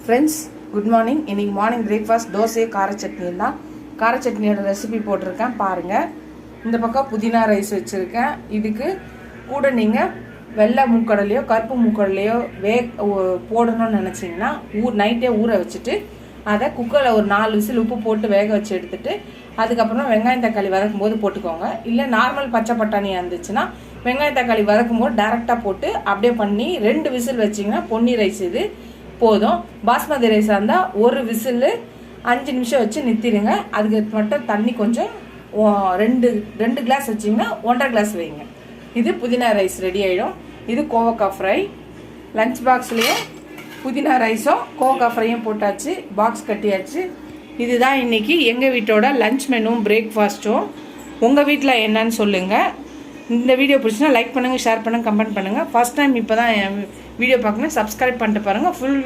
Friends, good morning. இன்றைக்கி morning breakfast dosa கார சட்னி தான். கார சட்னியோட ரெசிபி போட்டிருக்கேன் பாருங்கள். இந்த பக்கம் புதினா ரைஸ் வச்சுருக்கேன். இதுக்கு கூட நீங்கள் வெள்ளை மூக்கடலையோ கருப்பு மூக்கடலையோ போடணும்னு நினச்சிங்கன்னா நைட்டே ஊற வச்சுட்டு அதை குக்கரில் ஒரு 4 விசில் உப்பு போட்டு வேக வச்சு எடுத்துகிட்டு அதுக்கப்புறம் வெங்காயம் தக்காளி வதக்கும் போது போட்டுக்கோங்க. இல்லை நார்மல் பச்சை பட்டாணியாக இருந்துச்சுன்னா வெங்காயம் தக்காளி வதக்கும் போது டேரெக்டாக போட்டு அப்படியே பண்ணி 2 விசில் வச்சிங்கன்னா பொன்னி ரைஸ் இது போதும். பாஸ்மதி ரைஸாக இருந்தால் ஒரு விசில் 5 நிமிஷம் வச்சு நிறுத்திடுங்க. அதுக்கு மட்டும் தண்ணி கொஞ்சம் 2 கிளாஸ் வச்சிங்கன்னா 1.5 கிளாஸ் வைங்க. இது புதினா ரைஸ் ரெடி ஆகிடும். இது கோவக்காய் ஃப்ரை. லஞ்ச் பாக்ஸ்லேயும் புதினா ரைஸும் கோவக்காய் ஃப்ரையும் போட்டாச்சு, பாக்ஸ் கட்டியாச்சு. இதுதான் இன்றைக்கி எங்கள் வீட்டோட லஞ்ச் மெனுவும் பிரேக்ஃபாஸ்ட்டும். உங்கள் வீட்டில் என்னன்னு சொல்லுங்கள். இந்த வீடியோ பிடிச்சினா லைக் பண்ணுங்கள், ஷேர் பண்ணுங்கள், கமெண்ட் பண்ணுங்கள். ஃபஸ்ட் டைம் இப்போ தான் என் வீடியோ பார்க்கணும், சப்ஸ்கிரைப் பண்ணிட்டு பாருங்கள். ஃபுல்